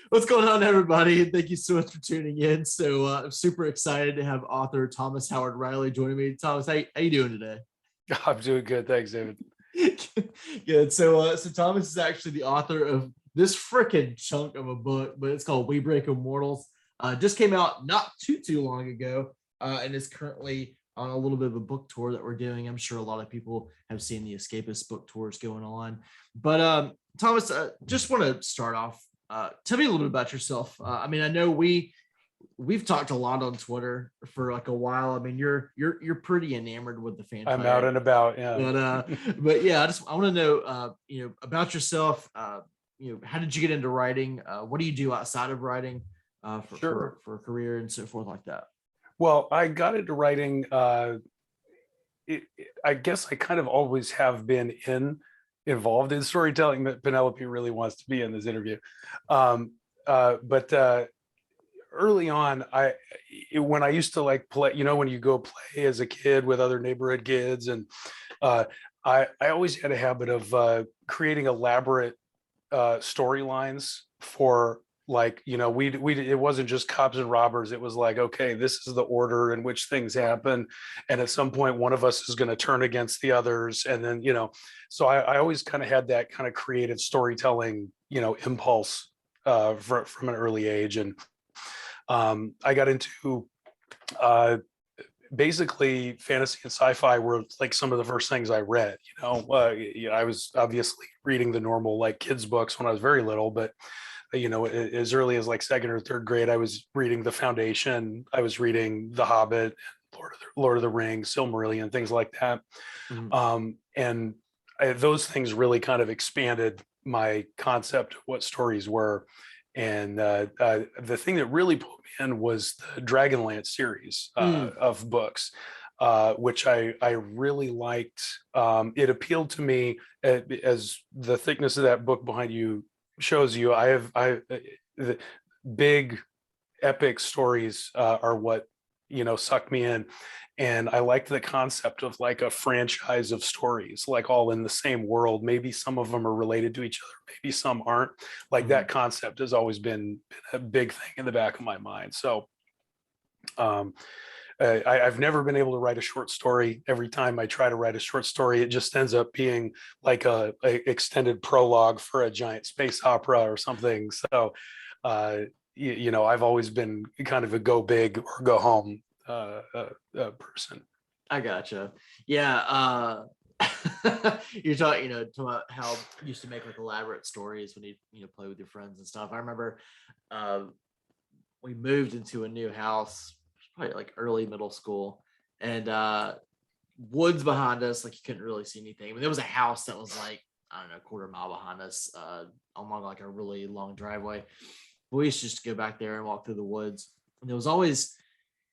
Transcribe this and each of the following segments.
What's going on, everybody? Thank you so much for tuning in. I'm super excited to have author Thomas Howard Riley joining me. Thomas, how you doing today? I'm doing good. Thanks, David. Good. So Thomas is actually the author of this freaking chunk of a book, but it's called We Break Immortals. Just came out not too long ago, and is currently on a little bit of a book tour that we're doing. I'm sure a lot of people have seen the Escapist book tours going on. But Thomas, just want to start off. Tell me a little bit about yourself. I mean, I know we've talked a lot on Twitter for like a while. I mean, you're pretty enamored with the fan. I'm out and about, yeah. But yeah, I want to know, about yourself. How did you get into writing? What do you do outside of writing for a career and so forth like that? Well, I got into writing. I guess I kind of always have been involved in storytelling. That Penelope really wants to be in this interview, but early on, when I used to like play, when you go play as a kid with other neighborhood kids, and I always had a habit of creating elaborate storylines for, like, we it wasn't just cops and robbers. It was like, okay, this is the order in which things happen, and at some point one of us is going to turn against the others, and then so I always kind of had that kind of creative storytelling impulse from an early age. And I got into basically fantasy and sci-fi were like some of the first things I read. I was obviously reading the normal like kids books when I was very little, but as early as like second or third grade, I was reading The Foundation. I was reading The Hobbit, Lord of the Rings, Silmarillion, things like that. And those things really kind of expanded my concept of what stories were. And the thing that really put me in was the Dragonlance series of books, which I really liked. It appealed to me as the thickness of that book behind you shows you. The big epic stories are what sucked me in, and I liked the concept of like a franchise of stories, like all in the same world. Maybe some of them are related to each other, maybe some aren't. Like that concept has always been a big thing in the back of my mind. So I've never been able to write a short story. Every time I try to write a short story, it just ends up being like a extended prologue for a giant space opera or something. So, I've always been kind of a go big or go home person. I gotcha. Yeah. You're talking about how you used to make like elaborate stories when you play with your friends and stuff. I remember we moved into a new house, probably like early middle school, and woods behind us, like you couldn't really see anything. But there was a house that was like, I don't know, a quarter mile behind us, along like a really long driveway. But we used to just go back there and walk through the woods. And there was always,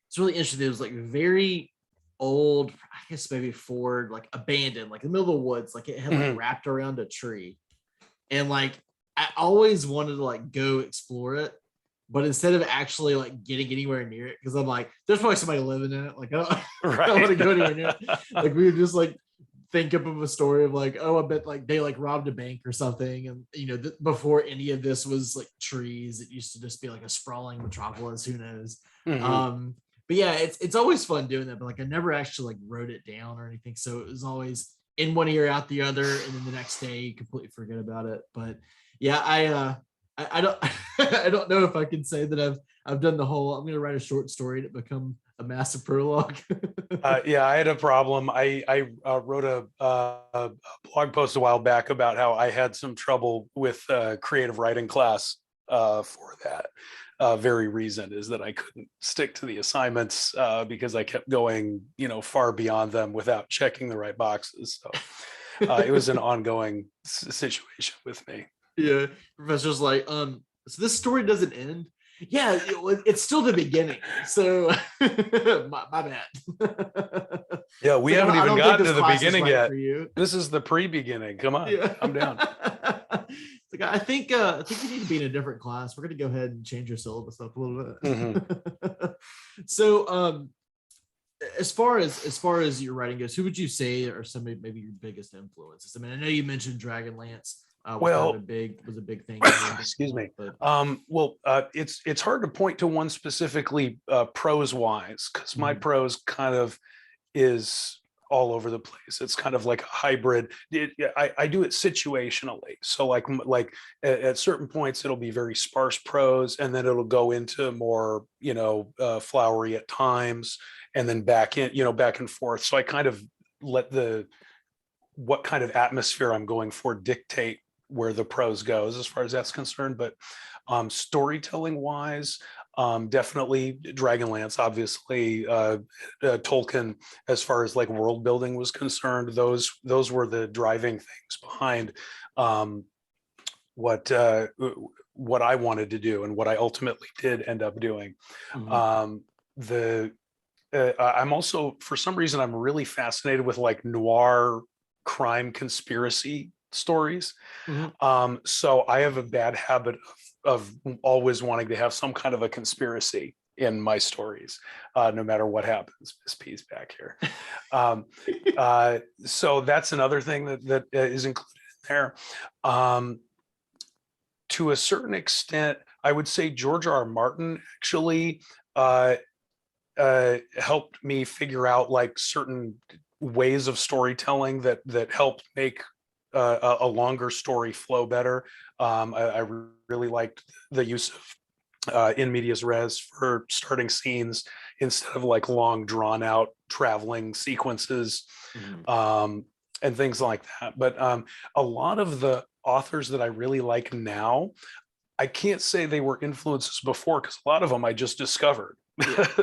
it's really interesting. It was like very old, I guess maybe Ford, like abandoned, like in the middle of the woods, like it had like wrapped around a tree. And like I always wanted to like go explore it. But instead of actually like getting anywhere near it, because I'm like, there's probably somebody living in it. Like, I don't want to go anywhere near it. Like, we would just like think up of a story of like, oh, I bet like they like robbed a bank or something. And, before any of this was like trees, it used to just be like a sprawling metropolis. Who knows? But yeah, it's always fun doing that. But like, I never actually like wrote it down or anything. So it was always in one ear, out the other. And then the next day, you completely forget about it. But yeah, I don't I don't know if I can say that I've done the whole I'm going to write a short story to become a massive prologue. Yeah, I had a problem. I wrote a blog post a while back about how I had some trouble with creative writing class for that very reason, is that I couldn't stick to the assignments because I kept going far beyond them without checking the right boxes. So it was an ongoing situation with me. Yeah, professor's like, so this story doesn't end. Yeah, it's still the beginning. So my bad. Yeah, we haven't even gotten to the beginning yet. You. This is the pre-beginning. Come on, I'm down. It's like, I think you need to be in a different class. We're gonna go ahead and change your syllabus up a little bit. So as far as your writing goes, who would you say are some maybe your biggest influences? I mean, I know you mentioned Dragonlance. Was kind of Well, a big thing. excuse me. But It's hard to point to one specifically prose wise, because my prose kind of is all over the place. It's kind of like a hybrid. I do it situationally. So like at certain points it'll be very sparse prose, and then it'll go into more flowery at times, and then back and forth. So I kind of let what kind of atmosphere I'm going for dictate where the prose goes as far as that's concerned. But storytelling wise, definitely Dragonlance, obviously, Tolkien, as far as like world building was concerned, those were the driving things behind what I wanted to do and what I ultimately did end up doing. The I'm also, for some reason, I'm really fascinated with like noir crime conspiracy stories. So I have a bad habit of always wanting to have some kind of a conspiracy in my stories, no matter what happens. Miss P's back here. So that's another thing that is included in there. To a certain extent, I would say George R. R. Martin actually helped me figure out like certain ways of storytelling that helped make a longer story flow better. I really liked the use of in medias res for starting scenes instead of like long drawn out traveling sequences, and things like that. But a lot of the authors that I really like now, I can't say they were influences before, because a lot of them I just discovered.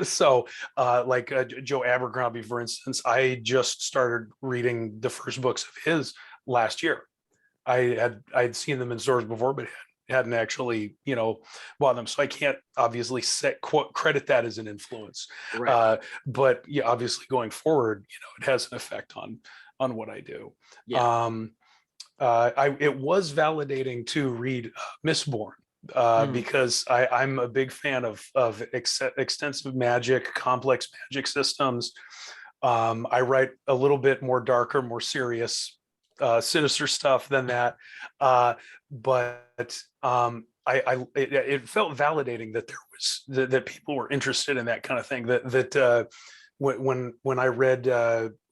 So like Joe Abercrombie, for instance, I just started reading the first books of his last year. I'd seen them in stores before, but hadn't actually bought them, so I can't obviously credit that as an influence. right. But yeah, obviously going forward, it has an effect on what I do. Yeah. It was validating to read Mistborn, because I'm a big fan of extensive magic, complex magic systems. I write a little bit more darker, more serious, sinister stuff than that, but it felt validating that there was that people were interested in that kind of thing. That when I read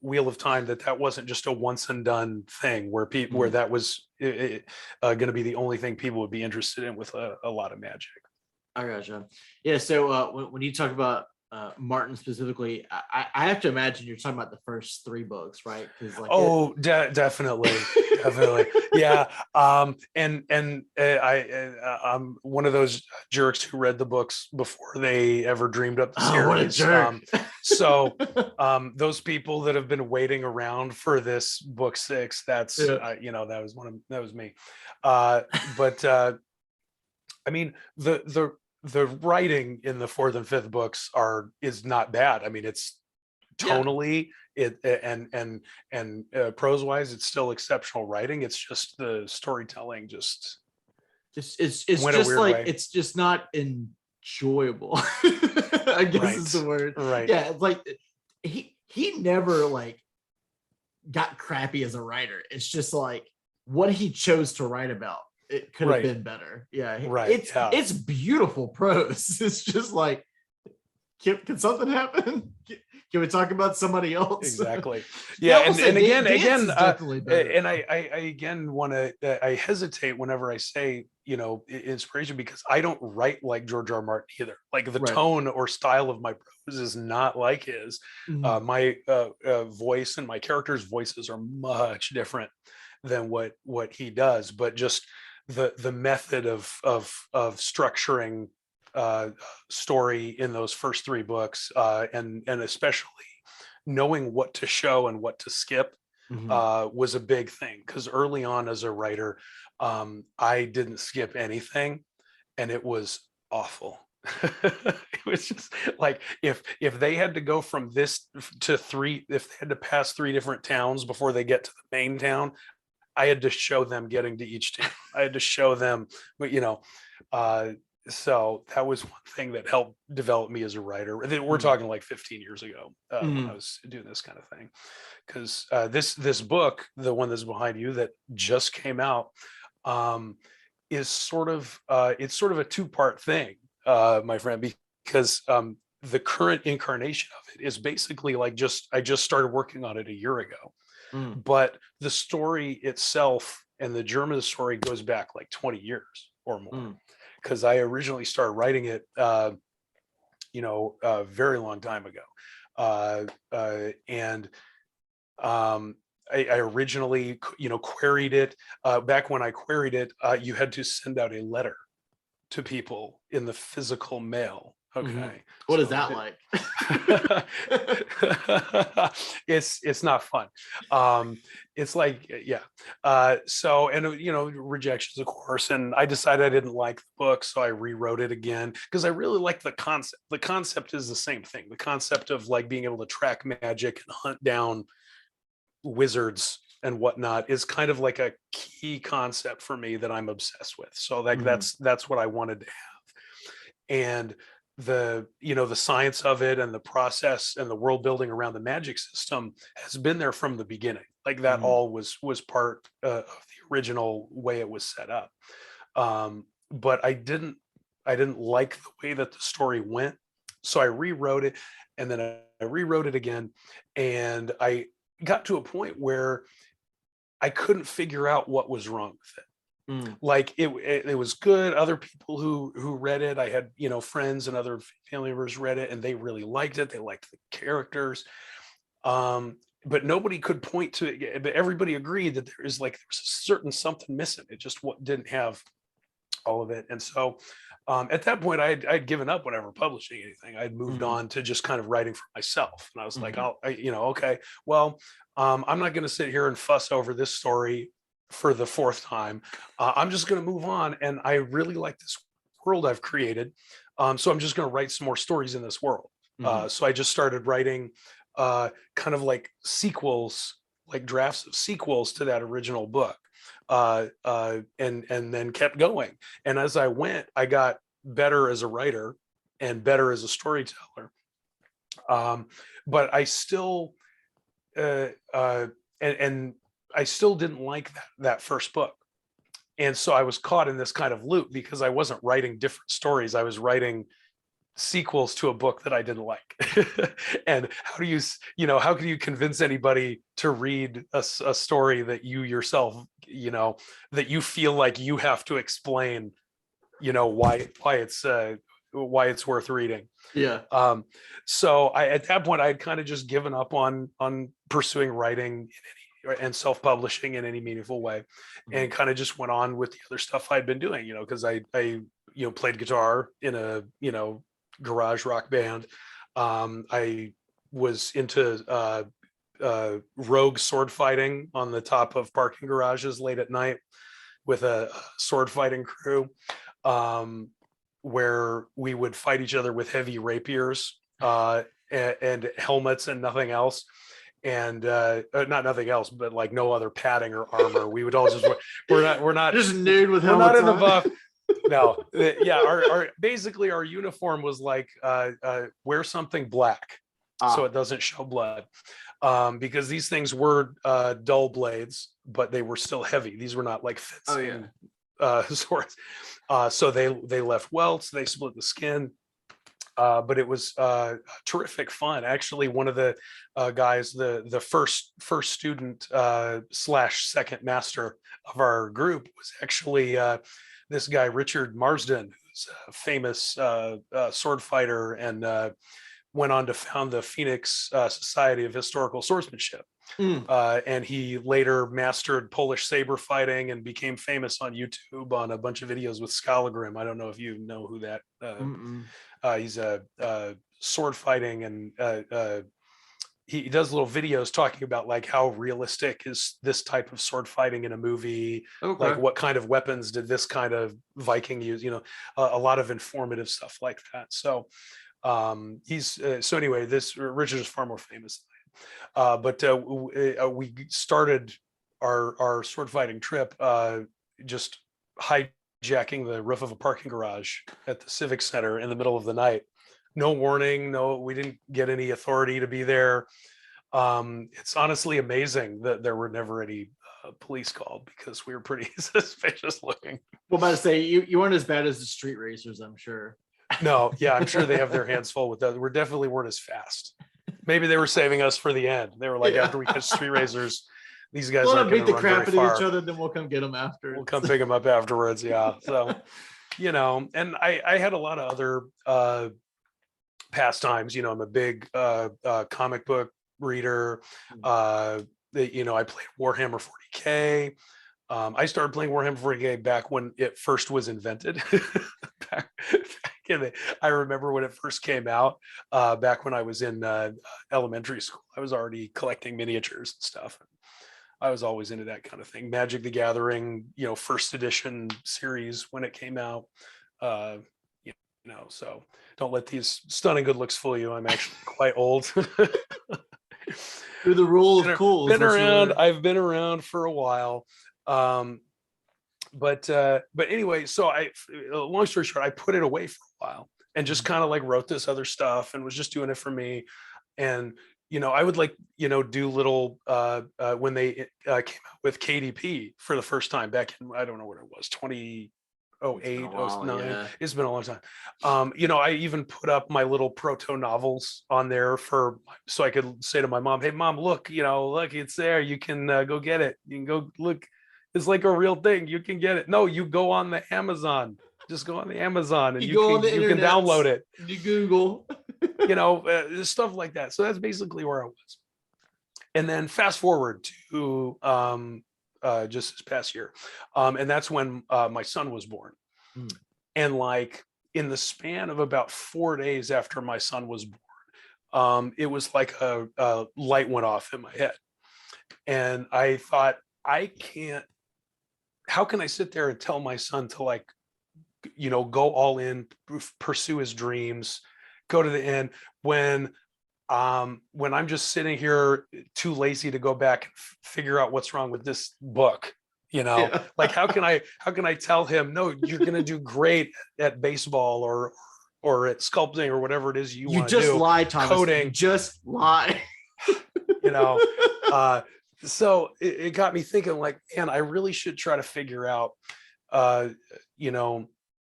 Wheel of Time, that wasn't just a once and done thing where people where that was going to be the only thing people would be interested in with a lot of magic. I gotcha. Yeah. So when you talk about Martin specifically, I have to imagine you're talking about the first 3 books, right? Because like, definitely, definitely, yeah. I'm one of those jerks who read the books before they ever dreamed up the series. What a jerk! So those people that have been waiting around for this book 6, that's that was me. But I mean, the writing in the 4th and 5th books is not bad. I mean, it's tonally and prose wise, it's still exceptional writing. It's just the storytelling it's went just a weird like way. it's just not enjoyable. I guess is the word. Right. Yeah, it's like he never like got crappy as a writer. It's just like what he chose to write about. It could have been better. Yeah, Right. It's beautiful prose. It's just like, can something happen? Can we talk about somebody else? Exactly. Yeah, and again, definitely better. and I again want to I hesitate whenever I say inspiration, because I don't write like George R. R. Martin either. Like the tone or style of my prose is not like his. My voice and my characters' voices are much different than what he does, but just the method of structuring story in those first 3 books, and especially knowing what to show and what to skip, was a big thing, because early on as a writer, I didn't skip anything, and it was awful. It was just like, if they had to go from this to 3, if they had to pass 3 different towns before they get to the main town, I had to show them getting to each town. I had to show them, so that was one thing that helped develop me as a writer. We're talking like 15 years ago, when I was doing this kind of thing. Because this book, the one that's behind you that just came out, is sort of it's sort of a two-part thing, my friend, because the current incarnation of it is basically like I just started working on it a year ago, Mm, but the story itself and the germ of the story goes back like 20 years or more, mm, because I originally started writing it a very long time ago. And I originally, queried it. Back when I queried it, you had to send out a letter to people in the physical mail. mhm. Okay, What is so that like? it's not fun. It's like, yeah. So, and rejections, of course. And I decided I didn't like the book, so I rewrote it again because I really like the concept. The concept is the same thing. The concept of like being able to track magic and hunt down wizards and whatnot is kind of like a key concept for me that I'm obsessed with. So like Mhm, that's what I wanted to have. And the science of it and the process and the world building around the magic system has been there from the beginning. Like that mhm, all was part of the original way it was set up. But I didn't like the way that the story went, so I rewrote it, and then I rewrote it again, and I got to a point where I couldn't figure out what was wrong with it. mm, Like it was good. Other people who read it, I had friends and other family members read it, and they really liked it. They liked the characters, but nobody could point to it. But everybody agreed that there was a certain something missing. It just didn't have all of it. And so at that point, I'd given up whenever publishing anything. I'd moved mhm, on to just kind of writing for myself. And I was like, mhm, okay, well, I'm not going to sit here and fuss over this story for the fourth time. I'm just going to move on. And I really like this world I've created. So I'm just going to write some more stories in this world. mhm. So I just started writing kind of like sequels, like drafts of sequels to that original book, and then kept going. And as I went, I got better as a writer and better as a storyteller. Um, but I still uh, uh, and I still didn't like that first book. And so I was caught in this kind of loop because I wasn't writing different stories. I was writing sequels to a book that I didn't like. And how can you convince anybody to read a story that you yourself, that you feel like you have to explain, why it's worth reading. Yeah. Um, so at that point, I had kind of just given up on pursuing writing and self-publishing in any meaningful way, Mhm, and kind of just went on with the other stuff I'd been doing, because I played guitar in a garage rock band. I was into rogue sword fighting on the top of parking garages late at night with a sword fighting crew, um, where we would fight each other with heavy rapiers, and helmets and nothing else. And not nothing else, but like no other padding or armor. We would all just just nude with we're not helmets in the on. buff. No, yeah, our basically our uniform was like wear something black so Ah. it doesn't show blood, because these things were dull blades, but they were still heavy. These were not like Oh yeah. fencing swords. So they left welts, they split the skin. But it was terrific fun. Actually, one of the guys, the first student slash second master of our group, was actually this guy Richard Marsden, who's a famous sword fighter, and went on to found the Phoenix Society of Historical Swordsmanship. Mm, And he later mastered Polish saber fighting and became famous on YouTube on a bunch of videos with Skallagrim. I don't know if you know who that. mm-mm. He's a sword fighting, and he does little videos talking about like how realistic is this type of sword fighting in a movie, like Okay. what kind of weapons did this kind of Viking use, a lot of informative stuff like that. So he's so anyway, this Richard is far more famous, but we started our sword fighting trip just hijacking the roof of a parking garage at the Civic Center in the middle of the night. No warning, no, we didn't get any authority to be there. It's honestly amazing that there were never any police called because we were pretty suspicious looking. Well, about to say you weren't as bad as the street racers, I'm sure. No, yeah, I'm sure they have their hands full with that. We definitely weren't as fast. Maybe they were saving us for the end. They were like, after we catch street racers, these guys aren't going beat to the run crap very out of far. each other, then we'll come get them after. We'll come pick them up afterwards. Yeah. So, and I had a lot of other pastimes. I'm a big comic book reader. I played Warhammer 40K. I started playing Warhammer 40K back when it first was invented. I remember when it first came out, back when I was in elementary school. I was already collecting miniatures and stuff. I was always into that kind of thing. Magic the Gathering, first edition series when it came out. So don't let these stunning good looks fool you. I'm actually quite old. Through the rule of cool. I've been around for a while. But anyway, so long story short, I put it away for a while and just kind of like wrote this other stuff and was just doing it for me. And, I would do little, when they came out with KDP for the first time back in, I don't know what it was, 2008, 09. Yeah. It's been a long time. I even put up my little proto novels on there so I could say to my mom, hey mom, look, it's there. You can go get it. You can go look. It's like a real thing. You can get it. No, you go on the Amazon. Just go on the Amazon and you can download it. You Google. Stuff like that. So that's basically where I was. And then fast forward to just this past year. And that's when my son was born. And like in the span of about 4 days after my son was born, it was like a light went off in my head. And I thought, how can I sit there and tell my son to go all in, pursue his dreams, go to the end when I'm just sitting here too lazy to go back and figure out what's wrong with this book, like how can I tell him, no, you're going to do great at baseball or at sculpting or whatever it is you want to do. You just lie, Thomas. Coding. You just lie. So it got me thinking like, man, I really should try to figure out,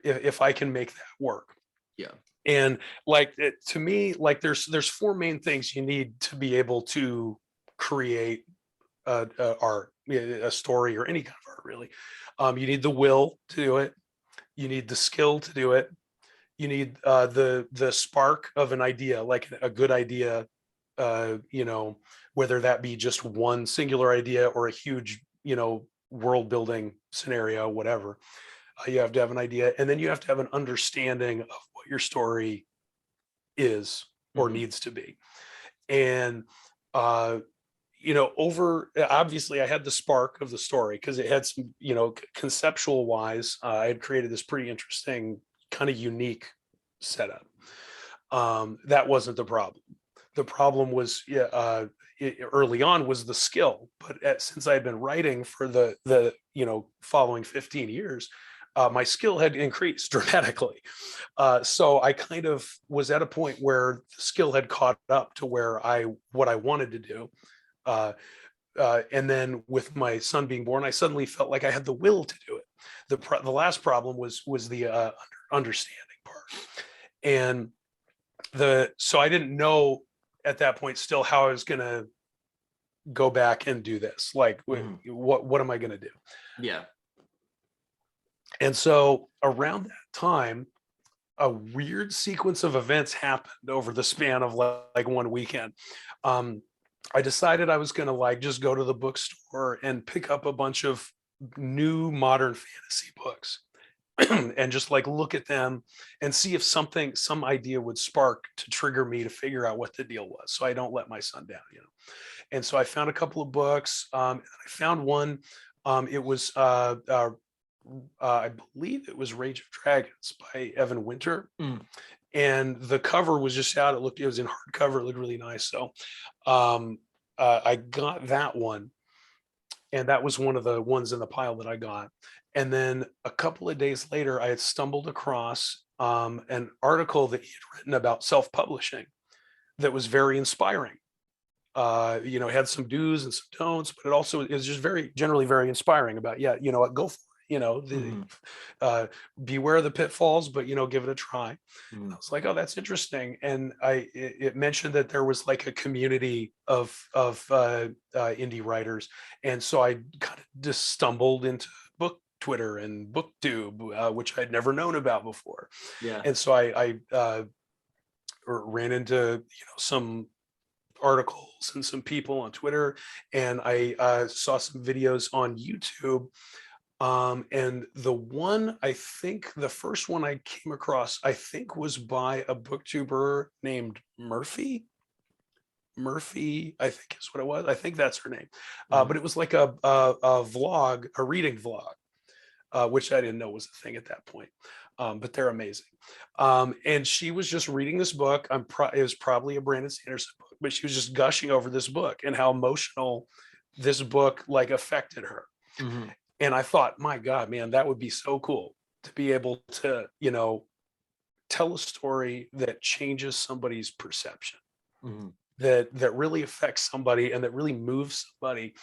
if I can make that work. Yeah. And to me, there's 4 main things you need to be able to create art, a story or any kind of art, really. You need the will to do it. You need the skill to do it. You need the spark of an idea, like a good idea, whether that be just one singular idea or a huge, world building scenario, whatever. You have to have an idea, and then you have to have an understanding of what your story is or needs to be. And, obviously I had the spark of the story because it had some, conceptual wise, I had created this pretty interesting kind of unique setup. That wasn't the problem. The problem was, early on was the skill, but since I had been writing for the following 15 years, my skill had increased dramatically. So I kind of was at a point where the skill had caught up to what I wanted to do. And then with my son being born, I suddenly felt like I had the will to do it. The last problem was the understanding part. And so I didn't know at that point still how I was going to go back and do this. Like, what am I going to do? Yeah. And so around that time, a weird sequence of events happened over the span of like one weekend. I decided I was going to just go to the bookstore and pick up a bunch of new modern fantasy books and just look at them and see if some idea would spark to trigger me to figure out what the deal was. So I don't let my son down, And so I found a couple of books. I found one. It was, I believe it was Rage of Dragons by Evan Winter. And the cover was just out. It was in hardcover. It looked really nice. So I got that one. And that was one of the ones in the pile that I got. And then a couple of days later, I had stumbled across an article that he had written about self-publishing that was very inspiring. had some do's and some don'ts, but it also is just generally very inspiring about, what, go for it. Beware the pitfalls, but give it a try. I was like, oh, that's interesting. And it mentioned that there was like a community of indie writers, and so I kind of just stumbled into book Twitter and booktube, which I'd never known about before. Yeah. And so I ran into some articles and some people on Twitter, and I saw some videos on YouTube. And the first one I came across, I think, was by a booktuber named Murphy. Murphy, I think is what it was. I think that's her name. But it was like a vlog, a reading vlog, which I didn't know was a thing at that point. But they're amazing. And she was just reading this book. It was probably a Brandon Sanderson book, but she was just gushing over this book and how emotional this book like affected her. Mm-hmm. And I thought, my God, man, that would be so cool to be able to, tell a story that changes somebody's perception, Mm-hmm. that really affects somebody and that really moves somebody.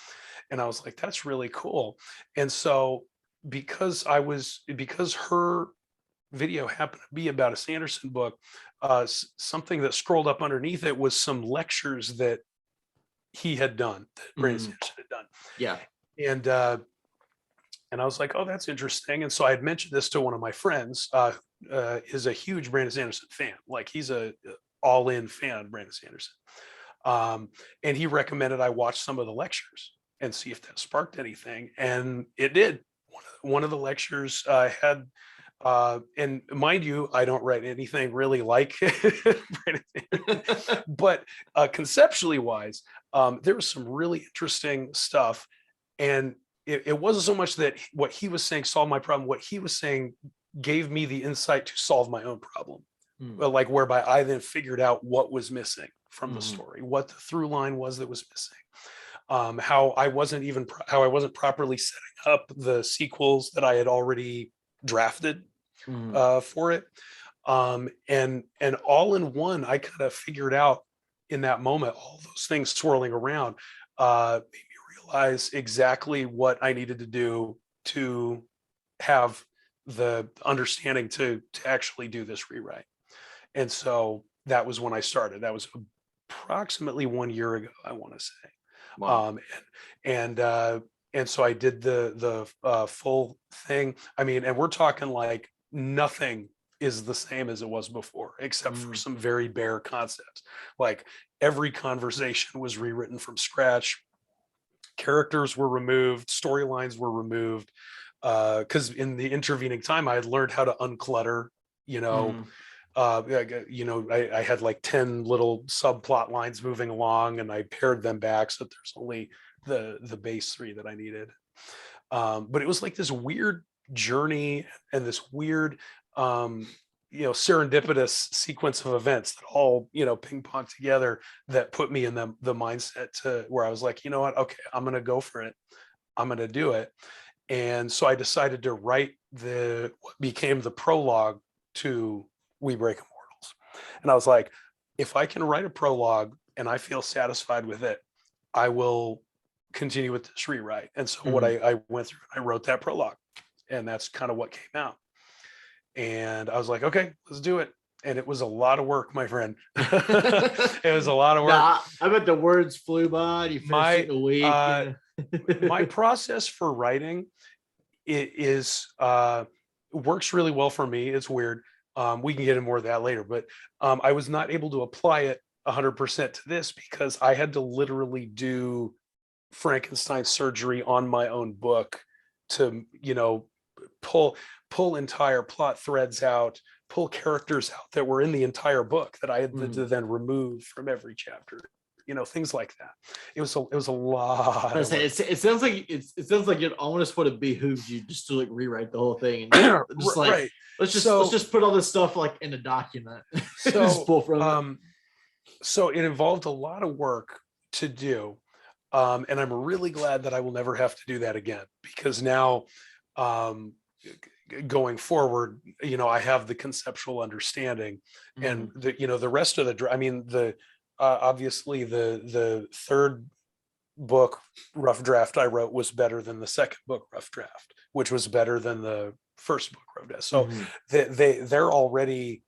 And I was like, that's really cool. And so because her video happened to be about a Sanderson book, something that scrolled up underneath it was some lectures that he had done, that Brandon Sanderson had done. Yeah. And I was like, oh, that's interesting. And so I had mentioned this to one of my friends, is a huge Brandon Sanderson fan. Like, he's a all-in fan of Brandon Sanderson. And he recommended I watch some of the lectures and see if that sparked anything. And it did. One of the lectures had, and mind you, I don't write anything really like Brandon Sanderson, but conceptually wise, there was some really interesting stuff. And it wasn't so much that what he was saying solved my problem. What he was saying gave me the insight to solve my own problem. Like, whereby I then figured out what was missing from the story, what the through line was that was missing, how I wasn't properly setting up the sequels that I had already drafted for it. And all in one, I kind of figured out in that moment, all those things swirling around, made me realize exactly what I needed to do to have the understanding to actually do this rewrite. And so that was when I started. That was approximately 1 year ago, I want to say. Wow. And so I did the full thing. I mean, and we're talking like nothing is the same as it was before, except for some very bare concepts. Like, every conversation was rewritten from scratch. Characters were removed, storylines were removed, because in the intervening time, I had learned how to unclutter. I had like 10 little subplot lines moving along, and I pared them back so that there's only the base 3 that I needed. But it was like this weird journey and this weird, serendipitous sequence of events that all, ping pong together, that put me in the mindset to where I was like, you know what? Okay, I'm going to go for it. I'm going to do it. And so I decided to write what became the prologue to We Break Immortals. And I was like, if I can write a prologue and I feel satisfied with it, I will continue with this rewrite. And so what I went through, I wrote that prologue, and that's kind of what came out. And I was like, okay, let's do it. And it was a lot of work, my friend. It was a lot of work. Nah, I bet the words flew by. You finished it in a week. My process for writing, works really well for me. It's weird. We can get into more of that later, but I was not able to apply it 100% to this because I had to literally do Frankensteins Surgery on my own book to, pull entire plot threads out, pull characters out that were in the entire book that I had to then remove from every chapter. Things like that. It was a lot. It sounds like it almost would have behooved you just to like rewrite the whole thing and just like right. let's just put all this stuff like in a document. So just pull from so it involved a lot of work to do, and I'm really glad that I will never have to do that again, because now, going forward, I have the conceptual understanding, and the rest of the obviously the third book rough draft I wrote was better than the second book rough draft, which was better than the first book rough draft. So Mhm. they're already,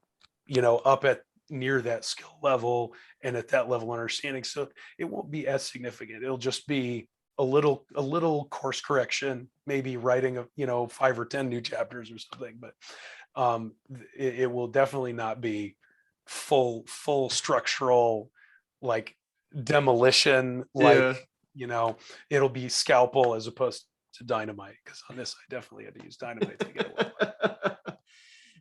up at near that skill level and at that level of understanding. So it won't be as significant. It'll just be a little course correction, maybe writing 5 or 10 new chapters or something. But it will definitely not be full structural, like demolition, like Yeah. it'll be scalpel as opposed to dynamite, because on this I definitely had to use dynamite to get away.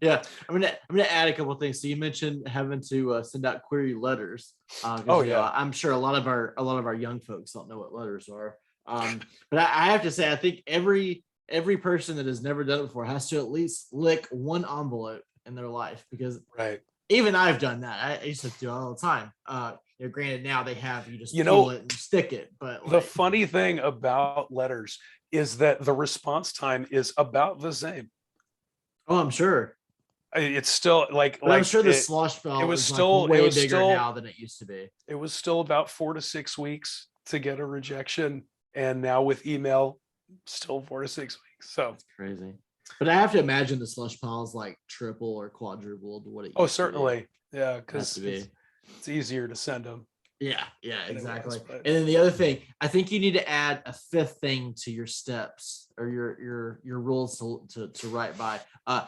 Yeah, I'm gonna add a couple of things. So you mentioned having to send out query letters, because Oh yeah. I'm sure a lot of our young folks don't know what letters are. But I have to say, I think every person that has never done it before has to at least lick one envelope in their life, because Right. even I've done that. I used to do it all the time. Granted, now they have you just You peel know, it and stick it, but the like, funny thing about letters is that the response time is about the same. oh, I'm sure. It's still like But I'm like sure the it slush it spell was is like still it way was bigger still now than it used to be. it was still about 4 to 6 weeks to get a rejection, and now with email, still 4 to 6 weeks. So It's crazy. But I have to imagine the slush pile is like triple or quadruple to what it oh, used to be. certainly, yeah, Has to because be. it's easier to send them Yeah, than it was. exactly. But And then the other thing, I think you need to add a fifth thing to your steps or your rules to write by.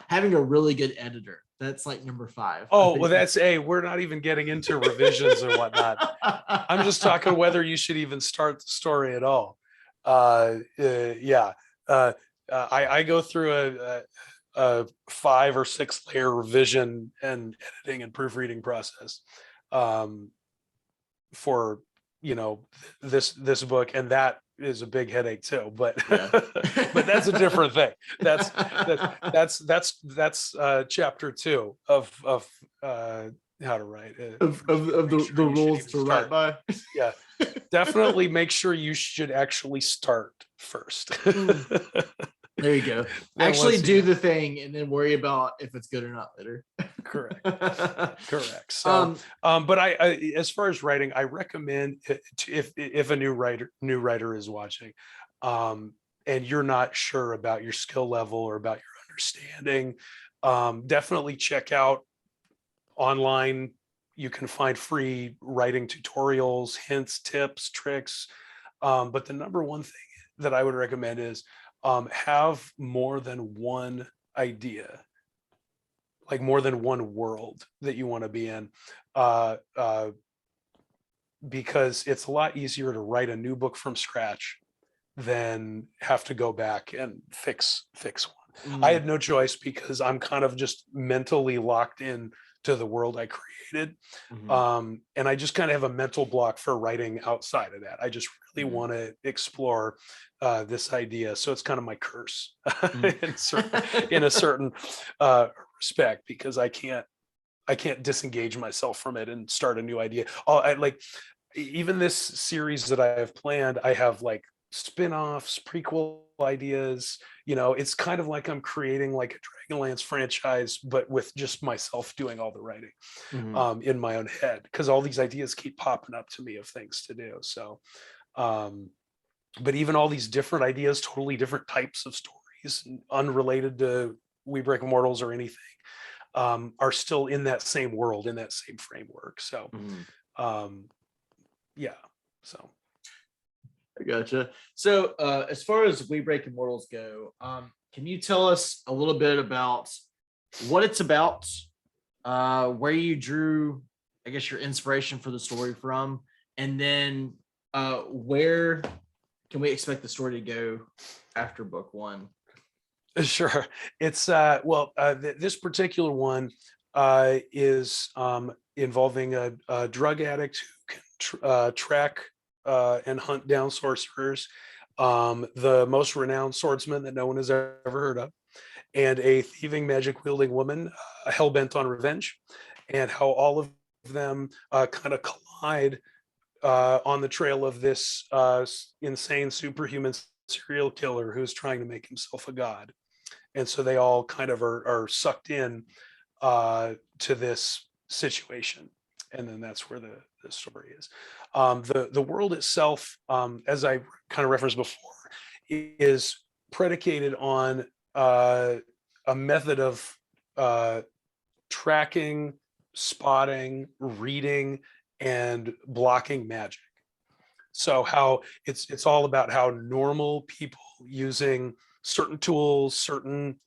Having a really good editor. That's like number 5. I oh, well, think we're not even getting into revisions and whatnot. I'm just talking whether you should even start the story at all. Yeah. Uh, I go through a 5 or 6 layer revision and editing and proofreading process, um, for this book, and that is a big headache too. But yeah. but that's a different thing. That's chapter 2 of how to write. of Make the sure you should rules even to write start. by. Yeah, definitely make sure you should actually start first. Mm. There you go. Then Actually once you do get the thing and then worry about if it's good or not later. correct. Correct. So, um, but as far as writing, I recommend if a new writer is watching, um, and you're not sure about your skill level or about your understanding, definitely check out online. You can find free writing tutorials, hints, tips, tricks. But the number one thing that I would recommend is have more than one idea, like more than one world that you want to be in, uh, uh, because it's a lot easier to write a new book from scratch than have to go back and fix one. I mm, had no choice because I'm kind of just mentally locked in to the world I created. mhm, And I just kind of have a mental block for writing outside of that. I just really mhm, want to explore this idea. So it's kind of my curse mhm. in a certain respect, because I can't disengage myself from it and start a new idea. Oh, I like even this series that I have planned, I have like spin-offs, prequel ideas. It's kind of like I'm creating like a Dragonlance franchise, but with just myself doing all the writing Mhm. in my own head, because all these ideas keep popping up to me of things to do. So, um, but even all these different ideas, totally different types of stories, unrelated to We Break Immortals or anything, are still in that same world, in that same framework. So, Mhm. um, yeah. So I gotcha. So, as far as We Break Immortals go, can you tell us a little bit about what it's about, where you drew, I guess, your inspiration for the story from, and then where can we expect the story to go after book 1? sure. It's this particular one is involving a drug addict who can track and hunt down sorcerers, the most renowned swordsman that no one has ever heard of, and a thieving, magic wielding woman hell bent on revenge, and how all of them kind of collide on the trail of this insane superhuman serial killer who's trying to make himself a god. And so they all kind of are sucked in to this situation. and then that's where the story is. The world itself, as I kind of referenced before, is predicated on a method of tracking, spotting, reading, and blocking magic. So how it's all about how normal people using certain tools, certain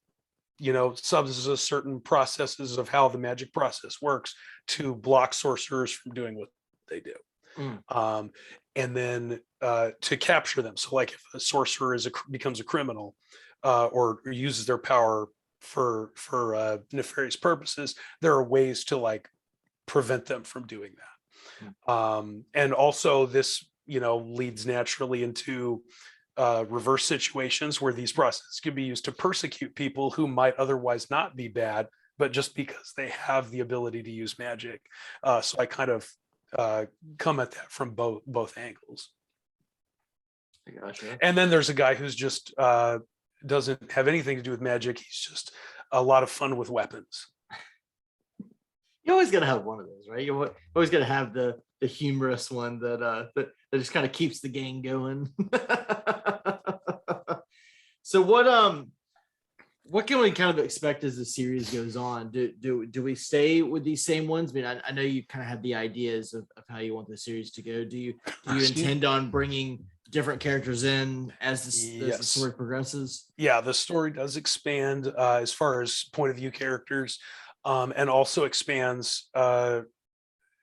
substances, certain processes of how the magic process works to block sorcerers from doing what they do. Mm. And then to capture them. So like if a sorcerer becomes a criminal or uses their power for nefarious purposes, there are ways to like prevent them from doing that. And also this, leads naturally into reverse situations where these processes can be used to persecute people who might otherwise not be bad, but just because they have the ability to use magic. So I kind of come at that from both angles. I gotcha. And then there's a guy who's just doesn't have anything to do with magic. He's just a lot of fun with weapons. You always gotta have one of those, right? You always gotta have the humorous one that just kind of keeps the gang going. So what can we kind of expect as the series goes on? Do we stay with these same ones? I mean, I know you kind of have the ideas of how you want the series to go. Do you intend on bringing different characters in as the story progresses? Yeah, the story does expand as far as point of view characters, and also expands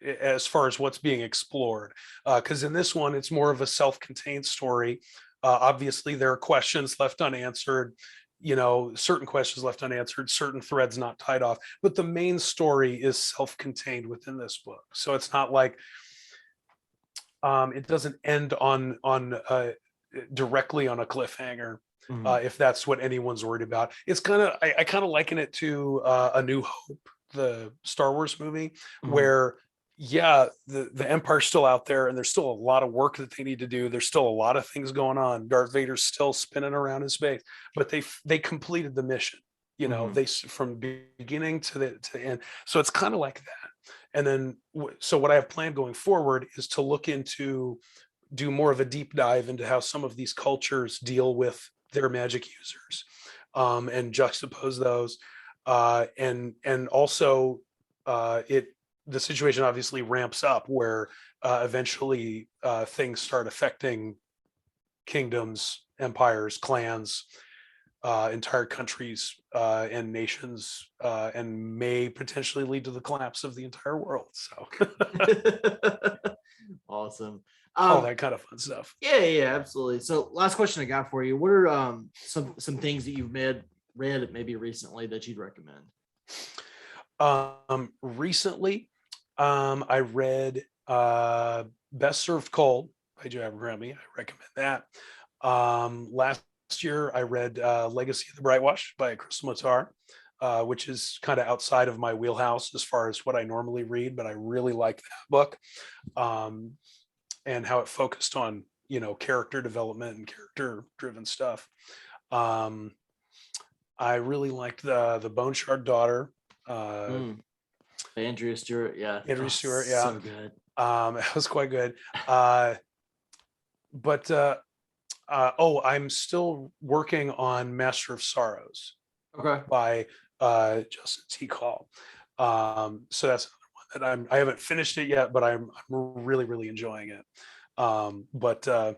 as far as what's being explored. Because in this one, it's more of a self-contained story. Obviously, there are questions left unanswered, certain questions left unanswered, certain threads not tied off, but the main story is self-contained within this book. So it's not like it doesn't end on directly on a cliffhanger. If that's what anyone's worried about. It's kind of, I kind of liken it to A New Hope, the Star Wars movie, where the Empire's still out there and there's still a lot of work that they need to do. There's still a lot of things going on. Darth Vader's still spinning around in space, but they completed the mission, they from beginning to the end. So it's kind of like that. And then, so what I have planned going forward is to do more of a deep dive into how some of these cultures deal with their magic users, and juxtapose those. And also the situation obviously ramps up where eventually things start affecting kingdoms, empires, clans, entire countries and nations, and may potentially lead to the collapse of the entire world. So Awesome. All that kind of fun stuff. Yeah, absolutely. So last question I got for you. What are some things that you've read maybe recently that you'd recommend? Recently, I read Best Served Cold by Joe Abercrombie. I recommend that. Last year, I read Legacy of the Brightwash by Crystal Matar, which is kind of outside of my wheelhouse as far as what I normally read, but I really like that book, and how it focused on, character development and character-driven stuff. I really liked the Bone Shard Daughter. Andrea Stewart, yeah. Andrea Stewart, yeah. So good. It was quite good. But I'm still working on Master of Sorrows. Okay. By Justin T. Call. So that's another one that I haven't finished it yet, but I'm really, really enjoying it. But a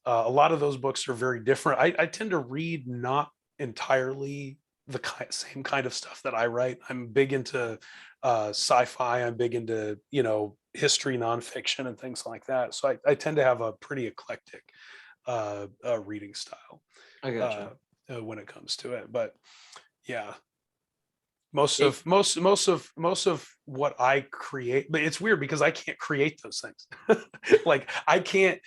lot of those books are very different. I tend to read not entirely the same kind of stuff that I write. I'm big into sci-fi. I'm big into, history, nonfiction, and things like that. So I tend to have a pretty eclectic reading style. I gotcha. When it comes to it, but yeah, most of what I create, but it's weird because I can't create those things. Like I can't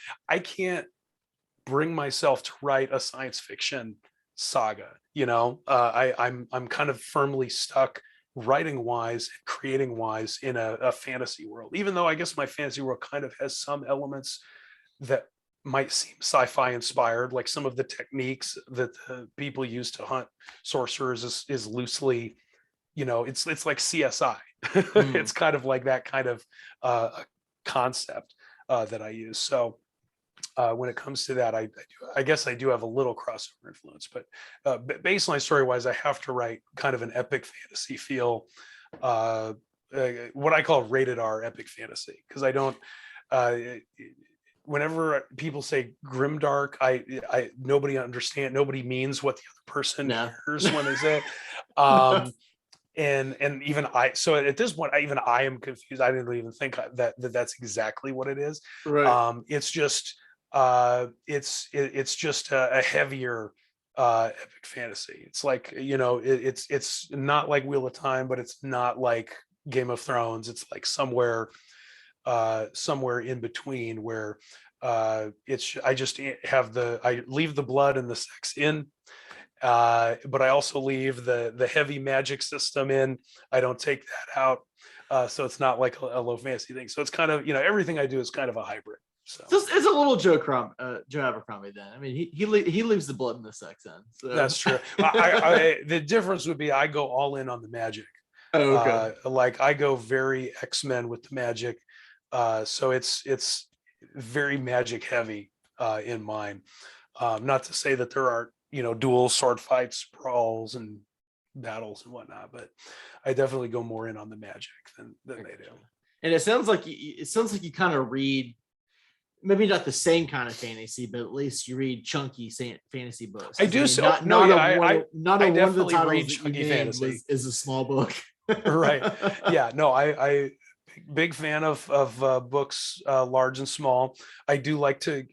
bring myself to write a science fiction saga. I'm kind of firmly stuck writing wise, creating wise in a fantasy world, even though I guess my fantasy world kind of has some elements that might seem sci-fi inspired, like some of the techniques that the people use to hunt sorcerers is loosely, it's like CSI, It's kind of like that kind of concept that I use. So when it comes to that, I guess I do have a little crossover influence, but baseline story wise, I have to write kind of an epic fantasy feel, what I call rated R epic fantasy, because I don't. Whenever people say grimdark, nobody means what the other person hears when they say it. And even so at this point, I am confused. I didn't even think that's exactly what it is. Right. It's just it's just a heavier epic fantasy. It's like, it's not like Wheel of Time, but it's not like Game of Thrones. It's like somewhere in between, where I leave the blood and the sex in, but I also leave the heavy magic system in. I don't take that out, so it's not like a low fantasy thing. So it's kind of, everything I do is kind of a hybrid. So it's a little Joe Abercrombie then. I mean, he leaves the blood in the sex in. So. That's true. The difference would be I go all in on the magic. Oh, okay. Like I go very X-Men with the magic. So it's very magic heavy in mine. Not to say that there aren't, dual sword fights, brawls, and battles and whatnot, but I definitely go more in on the magic than they do. And it sounds like you kind of read, maybe not the same kind of fantasy, but at least you read chunky fantasy books. I do. I definitely read chunky fantasy. Is a small book. Right. Yeah. No, I big fan of books, large and small. I do like to,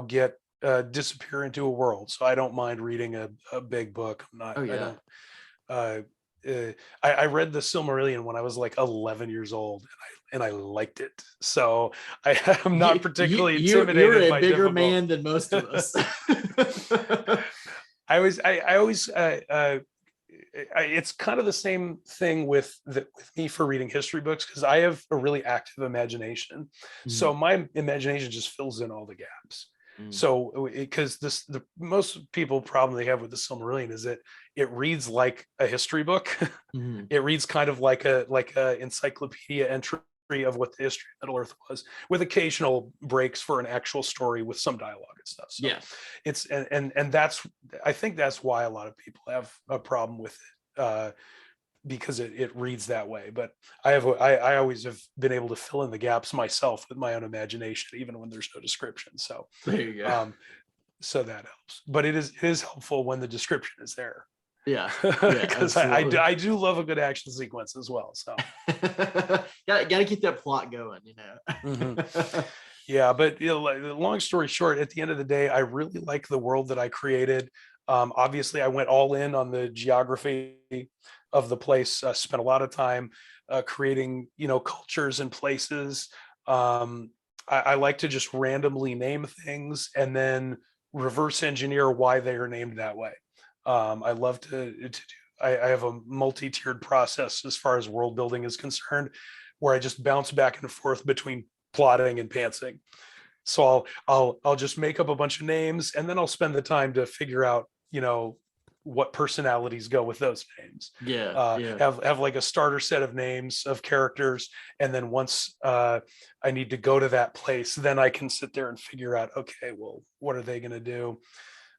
get disappear into a world. So I don't mind reading a big book. I'm not. I don't. I read the Silmarillion when I was like 11 years old, and I liked it. So I am not particularly intimidated. You're a bigger man than most of us. I always it's kind of the same thing with me for reading history books, because I have a really active imagination. So my imagination just fills in all the gaps. So because the most people problem they have with the Silmarillion is that it reads like a history book. It reads kind of like a encyclopedia entry of what the history of Middle Earth was, with occasional breaks for an actual story with some dialogue and stuff. So it's and that's, I think that's why a lot of people have a problem with it, because it reads that way. But I always have been able to fill in the gaps myself with my own imagination, even when there's no description. So there you go. So that helps. But it is helpful when the description is there. Yeah, because I do love a good action sequence as well. So gotta keep that plot going, Yeah, but long story short, at the end of the day, I really like the world that I created. Obviously, I went all in on the geography of the place. Spent a lot of time creating, cultures and places. I like to just randomly name things and then reverse engineer why they are named that way. I love to do. I have a multi-tiered process as far as world building is concerned, where I just bounce back and forth between plotting and pantsing. So I'll just make up a bunch of names, and then I'll spend the time to figure out, what personalities go with those names. Have like a starter set of names of characters, and then once I need to go to that place, then I can sit there and figure out, okay, well, what are they going to do?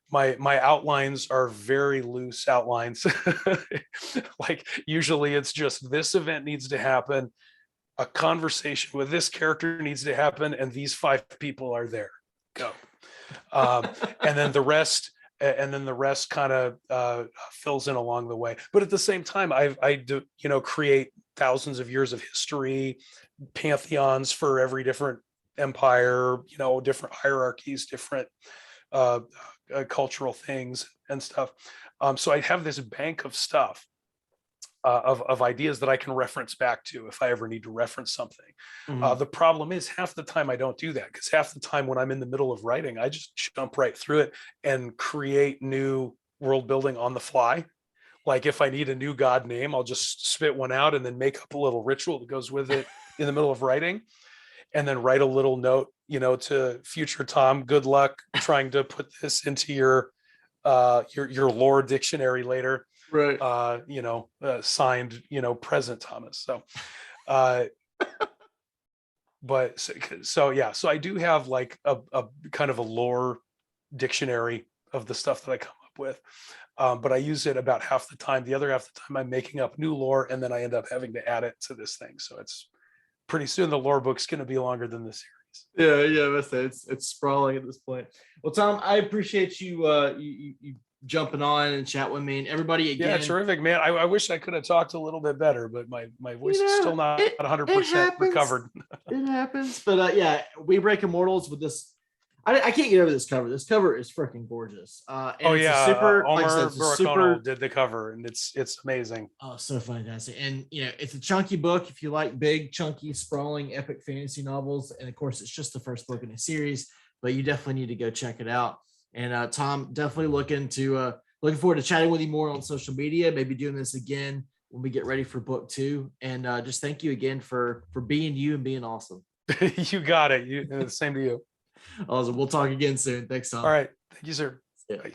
My outlines are very loose outlines. Like usually it's just, this event needs to happen, a conversation with this character needs to happen, and these 5 people are there. Go. And then the rest kind of fills in along the way. But at the same time, I do, create thousands of years of history, pantheons for every different empire, different hierarchies, different cultural things and stuff. So I have this bank of stuff, of ideas that I can reference back to if I ever need to reference something. The problem is, half the time I don't do that, because half the time when I'm in the middle of writing, I just jump right through it and create new world building on the fly. Like if I need a new god name, I'll just spit one out and then make up a little ritual that goes with it in the middle of writing, and then write a little note, to future Tom, good luck trying to put this into your lore dictionary later. Right. Signed, President Thomas. So, uh, but so yeah, so I do have like a kind of a lore dictionary of the stuff that I come up with. But I use it about half the time. The other half the time I'm making up new lore, and then I end up having to add it to this thing. So it's pretty soon the lore book's going to be longer than the series. Yeah, that's it. It's sprawling at this point. Well, Tom, I appreciate you jumping on and chat with me and everybody again. Yeah, terrific, man. I wish I could have talked a little bit better, but my voice is still not it 100% recovered. It happens. But yeah, we Break Immortals with this. I can't get over this cover. This cover is freaking gorgeous. And it's a super, Omar like I said, it's super, did the cover, and it's amazing. oh, so fantastic. And it's a chunky book if you like big, chunky, sprawling, epic fantasy novels. And of course, it's just the first book in a series, but you definitely need to go check it out. And Tom, definitely looking forward to chatting with you more on social media, maybe doing this again when we get ready for book 2. And just thank you again for being you and being awesome. You got it. Same to you. Awesome. We'll talk again soon. Thanks, Tom. All right. Thank you, sir. Yeah. Bye.